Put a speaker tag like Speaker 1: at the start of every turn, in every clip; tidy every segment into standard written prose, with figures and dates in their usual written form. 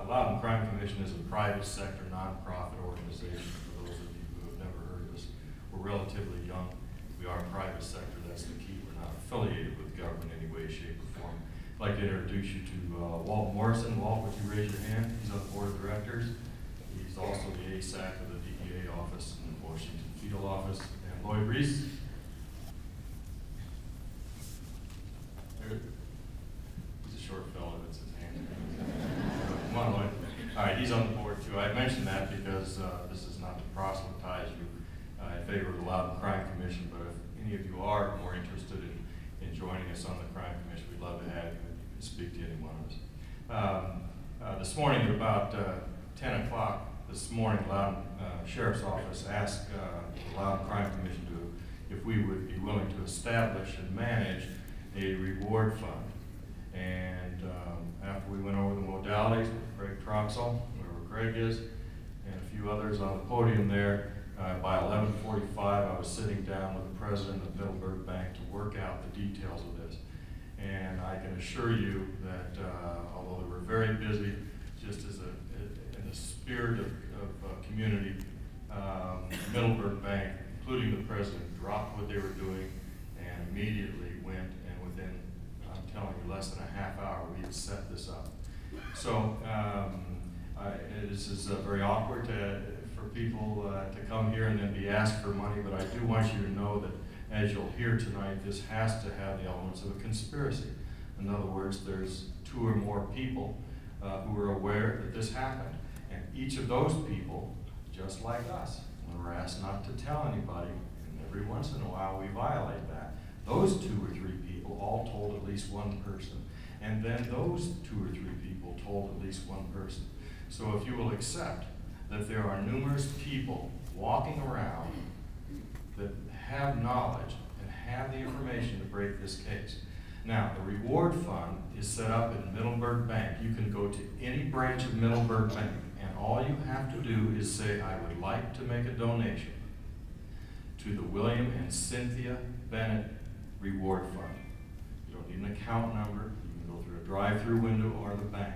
Speaker 1: Lansdowne Crime Commission is a private sector nonprofit organization. For those of you who have never heard of us, we're relatively young. We are private sector, that's the key. We're not affiliated with government in any way, shape, or form. I'd like to introduce you to Walt Morrison. Walt, would you raise your hand? He's on the board of directors. He's also the ASAC of the DEA office and the Washington Field office. And Lloyd Reese. He's a short fellow, that's his hand. Come on, Lloyd. All right, he's on the board too. I mentioned that because this is not to proselytize you in favor of the Lansdowne Crime Commission, but if any of you are more interested in joining us on the Crime Commission, we'd love to have you. You can speak to any one of us. This morning at about 10 o'clock this morning, Lansdowne Sheriff's Office asked the Lansdowne Crime Commission if we would be willing to establish and manage a reward fund. And after we went over the modalities with Craig Troxel, wherever Craig is, and a few others on the podium there, by 11:45 I was sitting down with the president of Middleburg Bank to work out the details of this. And I can assure you that although they were very busy, just as in the spirit of community, Middleburg Bank, including the president, dropped what they were doing and immediately went, and within, I'm telling you, less than a half hour, we had set this up. So this is very awkward for people to come here and then be asked for money, but I do want you to know that as you'll hear tonight, this has to have the elements of a conspiracy. In other words, there's 2 or more people who are aware that this happened. And each of those people, just like us, when we're asked not to tell anybody, and every once in a while we violate that, those 2 or 3 people all told at least one person. And then those 2 or 3 people told at least one person. So if you will accept that there are numerous people walking around that have knowledge and have the information to break this case. Now, the reward fund is set up in Middleburg Bank. You can go to any branch of Middleburg Bank, and all you have to do is say, I would like to make a donation to the William and Cynthia Bennett Reward Fund. You don't need an account number. You can go through a drive-through window or the bank.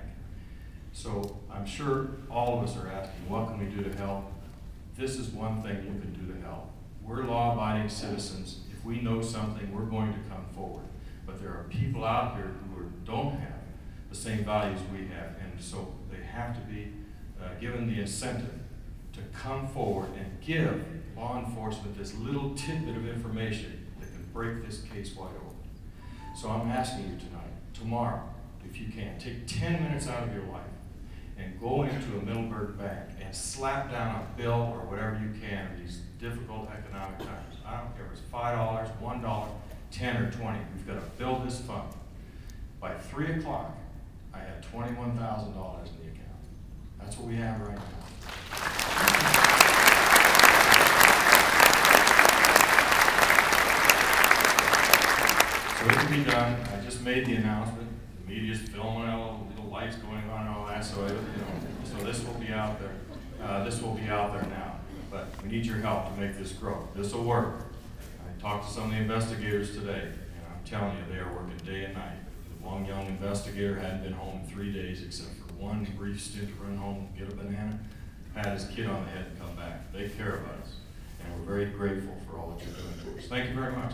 Speaker 1: So I'm sure all of us are asking, what can we do to help? This is one thing you can do to help. We're law-abiding citizens. If we know something, we're going to come forward. But there are people out here who don't have the same values we have, and so they have to be given the incentive to come forward and give law enforcement this little tidbit of information that can break this case wide open. So I'm asking you tonight, tomorrow, if you can, take 10 minutes out of your life and go into a Middleburg Bank and slap down a bill or whatever you can in these difficult economic times. I don't care if it's $5, $1, 10 or 20. We've got to build this fund. By 3 o'clock, I had $21,000 in the account. That's what we have right now. So it can be done. I just made the announcement. The media's filming, little lights going on and all that. So so this will be out there. This will be out there now. But we need your help to make this grow. This will work. I talked to some of the investigators today, and I'm telling you, they are working day and night. The one young investigator hadn't been home in 3 days except for one brief stint to run home, get a banana, pat his kid on the head and come back. They care about us, and we're very grateful for all that you're doing for us. Thank you very much.